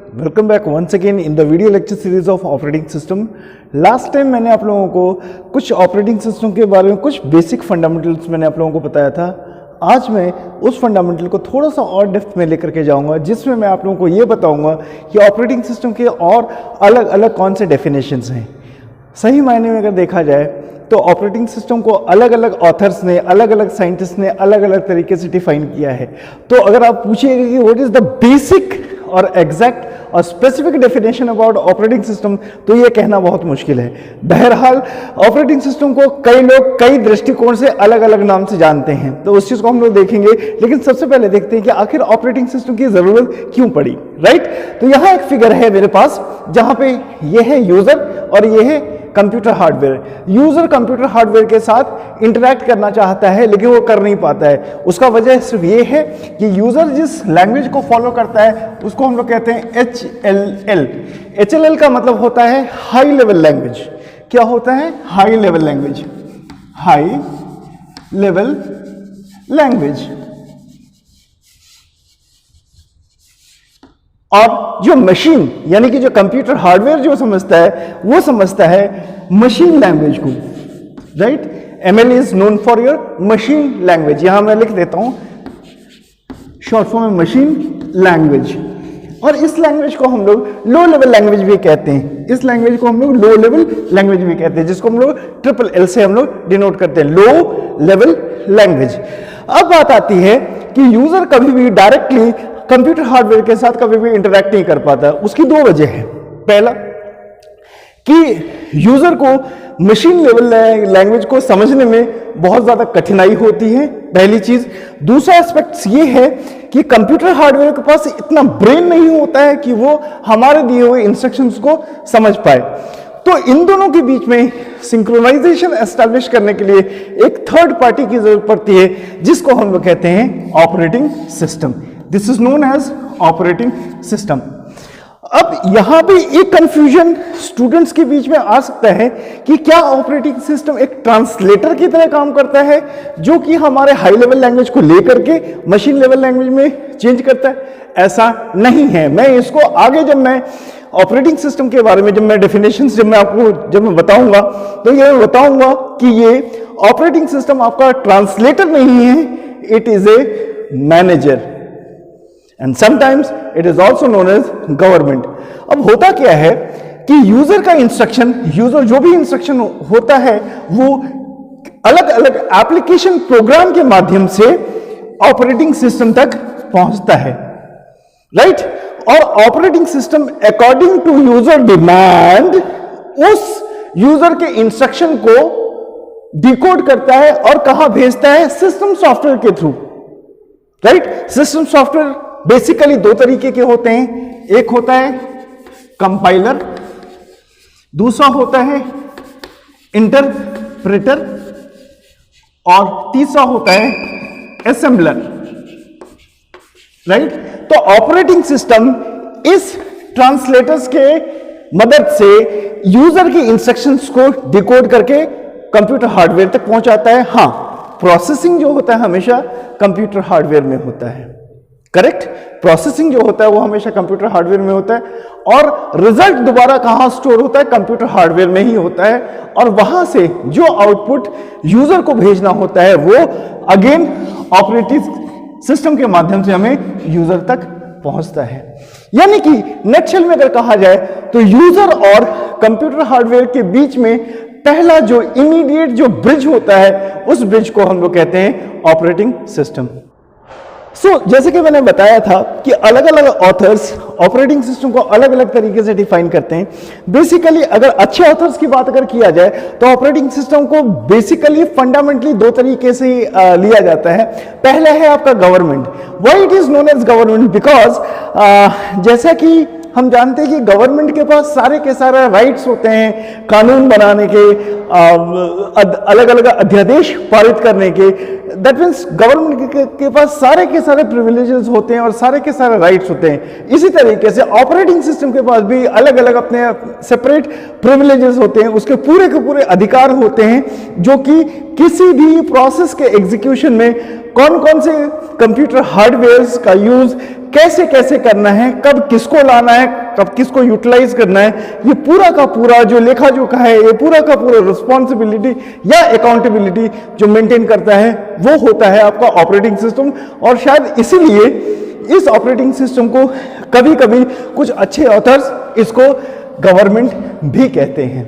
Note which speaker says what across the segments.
Speaker 1: Welcome back once again in the video lecture series of operating system. Last time मैंने आप लोगों को कुछ ऑपरेटिंग सिस्टम के बारे में कुछ बेसिक फंडामेंटल्स मैंने आप लोगों को बताया था। आज मैं उस फंडामेंटल को थोड़ा सा और डेप्थ में लेकर के जाऊंगा, जिसमें मैं आप लोगों को ये बताऊंगा कि ऑपरेटिंग सिस्टम के और अलग अलग कौन से डेफिनेशंस हैं। सही मायने में अगर देखा जाए तो ऑपरेटिंग सिस्टम को अलग अलग ऑथर्स ने, अलग अलग साइंटिस्ट ने अलग अलग तरीके से डिफाइन किया है। तो अगर आप पूछिएगा कि व्हाट इज द बेसिक और एग्जैक्ट और specific definition about operating system, तो ये कहना बहुत मुश्किल है। बहरहाल ऑपरेटिंग सिस्टम को कई लोग कई दृष्टिकोण से अलग अलग नाम से जानते हैं, तो उस चीज को हम लोग देखेंगे। लेकिन सबसे पहले देखते हैं कि आखिर ऑपरेटिंग सिस्टम की जरूरत क्यों पड़ी, राइट। तो यहाँ एक फिगर है मेरे पास, जहां पे ये है यूजर और ये है computer hardware. User computer hardware के साथ इंटरैक्ट करना चाहता है लेकिन वो कर नहीं पाता है। उसका वजह सिर्फ ये है कि यूजर जिस लैंग्वेज को फॉलो करता है उसको हम लोग कहते हैं HLL। HLL का मतलब होता है हाई लेवल लैंग्वेज। क्या होता है? High level language. High level language. और जो मशीन यानी कि जो कंप्यूटर हार्डवेयर जो समझता है वो समझता है मशीन लैंग्वेज को, right. ML is known for your machine language. यहां मैं लिख देता हूं शॉर्ट फॉर्म में मशीन लैंग्वेज। और इस लैंग्वेज को हम लोग लो लेवल लैंग्वेज भी कहते हैं। इस लैंग्वेज को हम लोग लो लेवल लैंग्वेज भी कहते हैं, जिसको हम लोग LLL से हम लोग डिनोट करते हैं, लो लेवल लैंग्वेज। अब बात आती है कि यूजर कभी भी डायरेक्टली कंप्यूटर हार्डवेयर के साथ कभी भी इंटरैक्ट नहीं कर पाता। उसकी दो वजह है। पहला कि यूजर को मशीन लेवल लैंग्वेज को समझने में बहुत ज्यादा कठिनाई होती है, पहली चीज। दूसरा एस्पेक्ट ये है कि कंप्यूटर हार्डवेयर के पास इतना ब्रेन नहीं होता है कि वो हमारे दिए हुए इंस्ट्रक्शंस को समझ पाए। तो इन दोनों के बीच में सिंक्रोनाइजेशन एस्टैब्लिश करने के लिए एक थर्ड पार्टी की जरूरत पड़ती है, जिसको हम लोग कहते हैं operating system. This is known as operating system. अब यहां पे एक कंफ्यूजन स्टूडेंट्स के बीच में आ सकता है कि क्या ऑपरेटिंग सिस्टम एक ट्रांसलेटर की तरह काम करता है, जो कि हमारे हाई लेवल लैंग्वेज को लेकर के मशीन लेवल लैंग्वेज में चेंज करता है? ऐसा नहीं है। मैं इसको आगे जब मैं ऑपरेटिंग सिस्टम के बारे में जब मैं डेफिनेशंस जब मैं बताऊंगा, तो ये बताऊंगा कि ये ऑपरेटिंग सिस्टम आपका ट्रांसलेटर नहीं है, it is a manager and sometimes it is also known as government। अब होता क्या है कि यूजर का इंस्ट्रक्शन, यूजर जो भी इंस्ट्रक्शन होता है वो अलग अलग एप्लीकेशन प्रोग्राम के माध्यम से ऑपरेटिंग सिस्टम तक पहुंचता है, राइट। और operating system according to user demand उस यूजर के इंस्ट्रक्शन को डिकोड करता है और कहां भेजता है? सिस्टम सॉफ्टवेयर के through, right. System software basically दो तरीके के होते हैं। एक होता है कंपाइलर, दूसरा होता है इंटरप्रेटर, और तीसरा होता है असेंबलर, राइट। तो ऑपरेटिंग सिस्टम इस ट्रांसलेटर्स के मदद से यूजर की इंस्ट्रक्शंस को डिकोड करके कंप्यूटर हार्डवेयर तक पहुंचाता है। हां, प्रोसेसिंग जो होता है हमेशा कंप्यूटर हार्डवेयर में होता है, करेक्ट। प्रोसेसिंग जो होता है वो हमेशा कंप्यूटर हार्डवेयर में होता है, और रिजल्ट दोबारा कहां स्टोर होता है? कंप्यूटर हार्डवेयर में ही होता है। और वहां से जो आउटपुट यूजर को भेजना होता है वो अगेन ऑपरेटिंग सिस्टम के माध्यम से हमें यूजर तक पहुंचता है। यानी कि नटशेल में अगर कहा जाए तो यूजर और कंप्यूटर हार्डवेयर के बीच में पहला जो इमीडिएट जो ब्रिज होता है, उस ब्रिज को हम लोग कहते हैं ऑपरेटिंग सिस्टम। जैसे कि मैंने बताया था कि अलग अलग ऑथर्स ऑपरेटिंग सिस्टम को अलग अलग तरीके से डिफाइन करते हैं। बेसिकली अगर अच्छे ऑथर्स की बात अगर किया जाए तो ऑपरेटिंग सिस्टम को बेसिकली फंडामेंटली दो तरीके से लिया जाता है। पहला है आपका government. Why it is known as government? Because जैसा कि हम जानते हैं कि गवर्नमेंट के पास सारे के सारे राइट्स होते हैं, कानून बनाने के, अलग अलग अध्यादेश पारित करने के। दैट मीन्स गवर्नमेंट के पास सारे के सारे प्रिविलेजेस होते हैं और सारे के सारे राइट्स होते हैं। इसी तरीके से ऑपरेटिंग सिस्टम के पास भी अलग अलग अपने सेपरेट प्रिविलेजेस होते हैं, उसके पूरे के पूरे अधिकार होते हैं, जो कि किसी भी प्रोसेस के एग्जीक्यूशन में कौन कौन से कंप्यूटर हार्डवेयर का यूज कैसे कैसे करना है, कब किसको लाना है, कब किसको यूटिलाइज करना है, ये पूरा का पूरा जो लेखा जोखा है, ये पूरा का पूरा रिस्पॉन्सिबिलिटी या अकाउंटेबिलिटी जो मेंटेन करता है वो होता है आपका ऑपरेटिंग सिस्टम। और शायद इसीलिए इस ऑपरेटिंग सिस्टम को कभी कभी कुछ अच्छे ऑथर्स इसको गवर्नमेंट भी कहते हैं।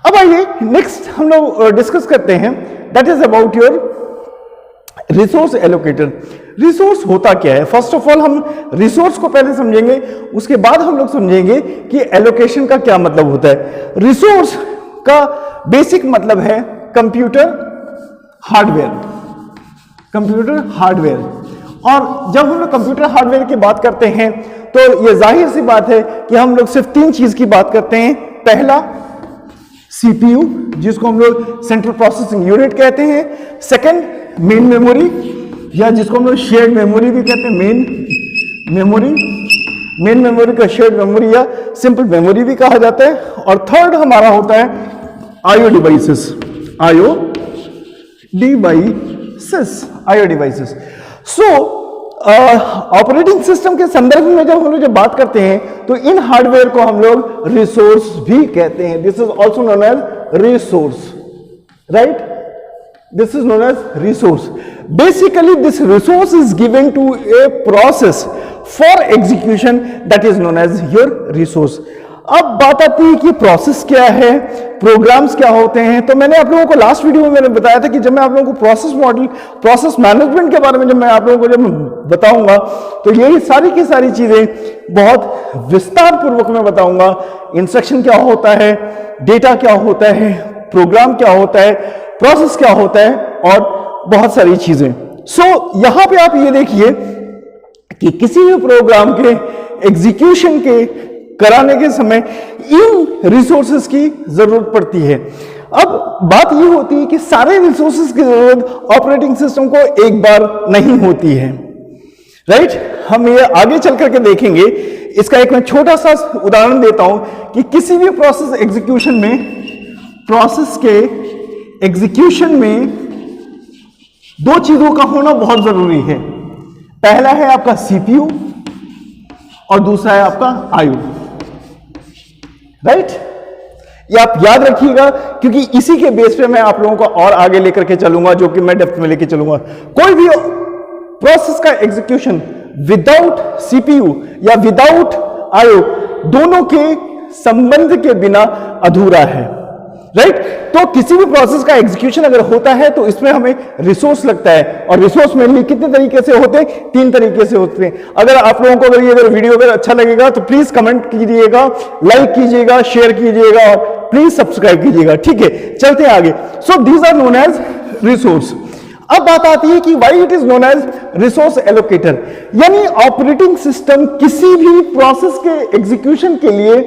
Speaker 1: अब आइए नेक्स्ट हम लोग डिस्कस करते हैं, that is about your resource allocator. Resource होता क्या है? फर्स्ट ऑफ ऑल हम रिसोर्स को पहले समझेंगे, उसके बाद हम लोग समझेंगे कि एलोकेशन का क्या मतलब होता है। रिसोर्स का बेसिक मतलब है कंप्यूटर हार्डवेयर, कंप्यूटर हार्डवेयर। और जब हम लोग कंप्यूटर हार्डवेयर की बात करते हैं तो यह जाहिर सी बात है कि हम लोग सिर्फ तीन चीज की बात करते हैं। पहला सीपीयू, जिसको हम लोग सेंट्रल प्रोसेसिंग यूनिट कहते हैं। सेकंड मेन मेमोरी, या जिसको हम लोग शेयर्ड मेमोरी भी कहते हैं, मेन मेमोरी, मेन मेमोरी का शेयर्ड मेमोरी या सिंपल मेमोरी भी कहा जाता है। और थर्ड हमारा होता है IO devices, IO devices, IO devices. सो ऑपरेटिंग सिस्टम के संदर्भ में जब हम लोग बात करते हैं तो इन हार्डवेयर को हम लोग रिसोर्स भी कहते हैं। This is also known as resource, right? This is known as resource. Basically this resource is given to a process for execution, that is known as your resource. अब बात आती है कि प्रोसेस क्या है, प्रोग्राम्स क्या होते हैं। तो मैंने आप लोगों को लास्ट वीडियो में मैंने बताया था कि जब मैं आप लोगों को प्रोसेस मॉडल, प्रोसेस मैनेजमेंट के बारे में जब मैं आप लोगों को जब बताऊंगा तो यही सारी की सारी चीजें बहुत विस्तार पूर्वक मैं बताऊंगा। इंस्ट्रक्शन क्या होता है, डेटा क्या होता है, प्रोग्राम क्या होता है, प्रोसेस क्या होता है और बहुत सारी चीजें। सो यहां पे आप ये देखिए कि किसी भी प्रोग्राम के एग्जीक्यूशन के कराने के समय इन रिसोर्सेज की जरूरत पड़ती है। अब बात यह होती है कि सारे रिसोर्सेज की जरूरत ऑपरेटिंग सिस्टम को एक बार नहीं होती है, राइट? हम ये आगे चल करके देखेंगे। इसका एक मैं छोटा सा उदाहरण देता हूं कि किसी भी प्रोसेस एग्जीक्यूशन में, प्रोसेस के एग्जीक्यूशन में दो चीजों का होना बहुत जरूरी है। पहला है आपका सीपीयू और दूसरा है आपका आईओ, राइट? ये आप याद रखिएगा क्योंकि इसी के बेस पे मैं आप लोगों को और आगे लेकर के चलूंगा, जो कि मैं डेप्थ में लेके चलूंगा। कोई भी प्रोसेस का एग्जीक्यूशन विदाउट सीपीयू या विदाउट आईओ दोनों के संबंध के बिना अधूरा है, राइट? तो किसी भी प्रोसेस का एग्जीक्यूशन अगर होता है तो इसमें हमें रिसोर्स लगता है। और रिसोर्स मेनली कितने तरीके से होते हैं? तीन तरीके से होते हैं। अगर आप लोगों को अगर ये वीडियो अगर अच्छा लगेगा तो प्लीज कमेंट कीजिएगा, लाइक कीजिएगा, शेयर कीजिएगा और प्लीज सब्सक्राइब कीजिएगा, ठीक है? चलते हैं आगे। So these are known as resource. अब बात आती है कि why it is known as resource allocator, यानी ऑपरेटिंग सिस्टम किसी भी प्रोसेस के एग्जीक्यूशन के लिए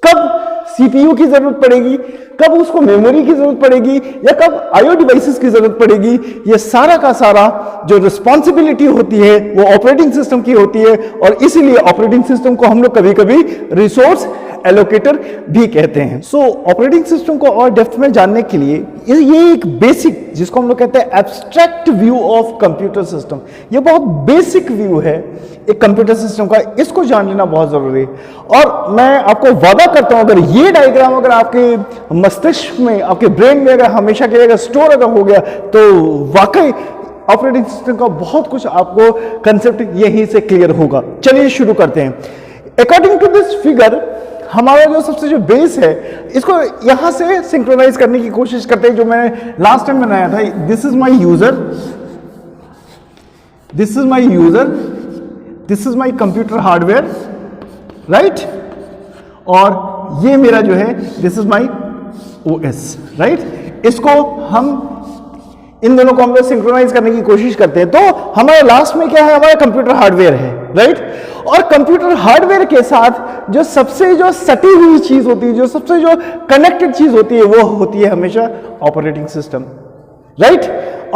Speaker 1: कब सीपीयू की जरूरत पड़ेगी, कब उसको मेमोरी की जरूरत पड़ेगी या कब आईओ डिवाइसेस की जरूरत पड़ेगी, ये सारा का सारा जो रिस्पॉन्सिबिलिटी होती है वो ऑपरेटिंग सिस्टम की होती है। और इसीलिए ऑपरेटिंग सिस्टम को हम लोग कभी कभी रिसोर्स एलोकेटर भी कहते हैं। सो ऑपरेटिंग सिस्टम को और डेप्थ में जानने के लिए ये एक बेसिक, जिसको हम लोग कहते हैं abstract view of computer system, ये बहुत बेसिक व्यू है एक कंप्यूटर सिस्टम का, इसको जान लेना बहुत जरूरी है। और मैं आपको वादा करता हूं अगर ये डायग्राम अगर आपके मस्तिष्क में, आपके ब्रेन में अगर हमेशा के लिए अगर स्टोर अगर हो गया तो वाकई ऑपरेटिंग सिस्टम का बहुत कुछ आपको कंसेप्ट यहीं से क्लियर होगा। चलिए शुरू करते हैं। अकॉर्डिंग टू दिस फिगर हमारा जो सबसे जो बेस है इसको यहां से सिंक्रोनाइज करने की कोशिश करते हैं, जो मैंने लास्ट टाइम बनाया था। This is my user, this is my user, this is my computer hardware, right? और ये मेरा जो है this is my OS, right? इसको हम इन दोनों को हम लोग सिंक्रोनाइज करने की कोशिश करते हैं। तो हमारे लास्ट में क्या है? हमारा कंप्यूटर हार्डवेयर है, राइट? और कंप्यूटर हार्डवेयर के साथ जो सबसे जो सटी हुई चीज होती है, जो सबसे जो कनेक्टेड चीज होती है वो होती है हमेशा operating system, right?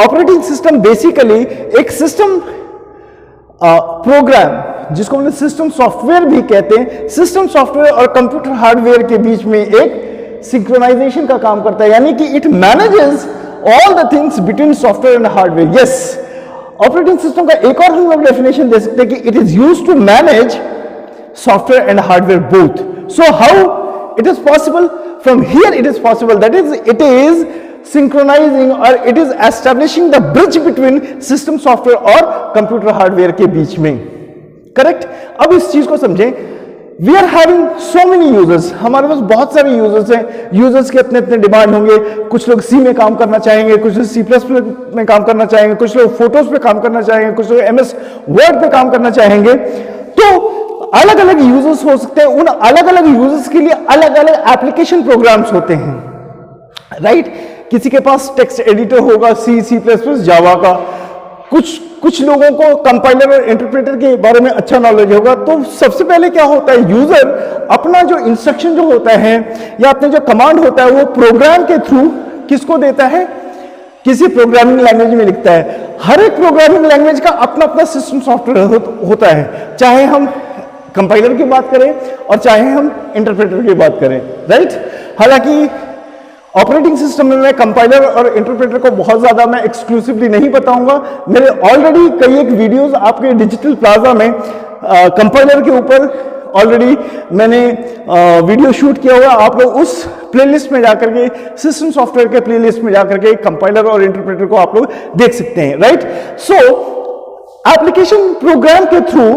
Speaker 1: Operating system basically एक सिस्टम प्रोग्राम, जिसको हम लोग सिस्टम सॉफ्टवेयर भी कहते हैं, सिस्टम सॉफ्टवेयर और कंप्यूटर हार्डवेयर के बीच में एक सिंक्रोनाइजेशन का काम करता है, यानी कि it manages all the things between software and hardware. Yes, operating system का एक और हम लोग डेफिनेशन दे सकते हैं कि it is used to manage software and hardware both. So how it is possible? From here it is possible, that is it is synchronizing or it is establishing the bridge between system software और computer hardware के बीच में. Correct? अब इस चीज को समझें. We are having so many users, हमारे पास बहुत सारे यूजर्स हैं. यूजर्स के अपने अपने डिमांड होंगे. कुछ लोग सी में काम करना चाहेंगे, कुछ लोग सी प्लस प्लस में काम करना चाहेंगे, कुछ लोग फोटोज पे काम करना चाहेंगे, कुछ लोग MS वर्ड पे काम करना चाहेंगे. तो अलग अलग यूजर्स हो सकते हैं. उन अलग अलग यूजर्स के लिए अलग अलग एप्लीकेशन प्रोग्राम्स होते हैं. राइट? किसी के पास टेक्स्ट एडिटर होगा सी प्लस प्लस जावा का. कुछ लोगों को कंपाइलर और इंटरप्रेटर के बारे में अच्छा नॉलेज होगा. तो सबसे पहले क्या होता है, यूजर अपना जो इंस्ट्रक्शन जो होता है या अपने जो कमांड होता है वो प्रोग्राम के थ्रू किसको देता है? किसी प्रोग्रामिंग लैंग्वेज में लिखता है. हर एक प्रोग्रामिंग लैंग्वेज का अपना अपना सिस्टम सॉफ्टवेयर होता है, चाहे हम कंपाइलर की बात करें और चाहे हम इंटरप्रेटर की बात करें. राइट? हालांकि ऑपरेटिंग सिस्टम में मैं कंपाइलर और इंटरप्रेटर को बहुत ज्यादा मैं एक्सक्लूसिवली नहीं बताऊंगा. मेरे ऑलरेडी कई एक वीडियोस आपके डिजिटल प्लाजा में कंपाइलर के ऊपर ऑलरेडी मैंने वीडियो शूट किया हुआ. आप लोग उस प्लेलिस्ट में जाकर के, सिस्टम सॉफ्टवेयर के प्लेलिस्ट में जाकर के कंपाइलर और इंटरप्रेटर को आप लोग देख सकते हैं. राइट? सो एप्लीकेशन प्रोग्राम के थ्रू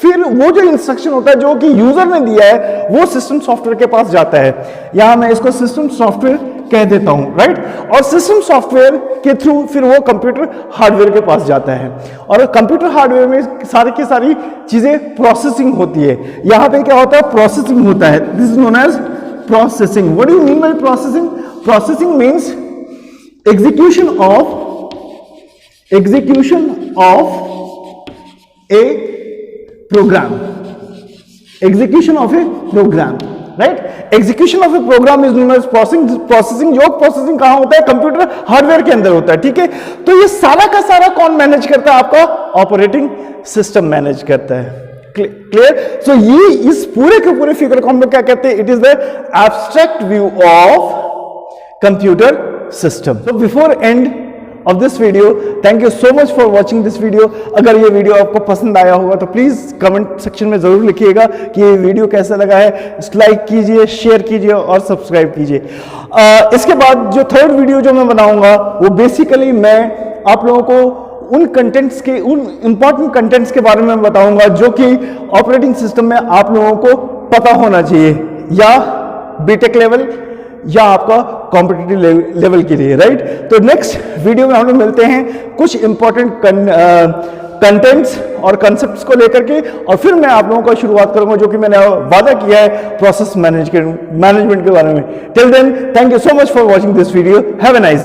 Speaker 1: फिर वो जो इंस्ट्रक्शन होता है जो कि यूजर ने दिया है वो सिस्टम सॉफ्टवेयर के पास जाता है. यहां मैं इसको सिस्टम सॉफ्टवेयर कह देता हूं. राइट? और सिस्टम सॉफ्टवेयर के थ्रू फिर वो कंप्यूटर हार्डवेयर के पास जाता है. और कंप्यूटर हार्डवेयर में सारी की सारी चीजें प्रोसेसिंग होती है. यहां पे क्या होता है? प्रोसेसिंग होता है. This is known as processing. What do you mean by processing? Processing means execution of a program. Execution of a program, right? Execution of a program is known as processing. जो processing कहां होता है? Computer hardware के अंदर होता है. ठीक है? तो ये सारा का सारा कौन मैनेज करता है? आपका ऑपरेटिंग सिस्टम मैनेज करता है. क्लियर? सो ये इस पूरे के पूरे फिगर को हम लोग क्या कहते हैं? It is the abstract view of computer system. So before end of this video, thank you so much for watching this video. अगर ये वीडियो आपको पसंद आया होगा तो प्लीज कमेंट सेक्शन में जरूर लिखिएगा कि ये वीडियो कैसा लगा है. लाइक कीजिए, शेयर कीजिए और सब्सक्राइब कीजिए. इसके बाद जो थर्ड वीडियो जो मैं बनाऊंगा वो बेसिकली मैं आप लोगों को उन कंटेंट्स के, उन इंपॉर्टेंट कंटेंट्स के बारे में बताऊंगा जो कि ऑपरेटिंग सिस्टम में आप लोगों को पता होना चाहिए, या बीटेक लेवल या आपका कॉम्पिटिटिव लेवल के लिए. राइट? तो नेक्स्ट वीडियो में हम लोग मिलते हैं कुछ इंपॉर्टेंट कंटेंट्स और कंसेप्ट्स को लेकर के, और फिर मैं आप लोगों को शुरुआत करूंगा जो कि मैंने वादा किया है प्रोसेस मैनेजमेंट के बारे में. Till then, thank you so much for watching this video. Have a nice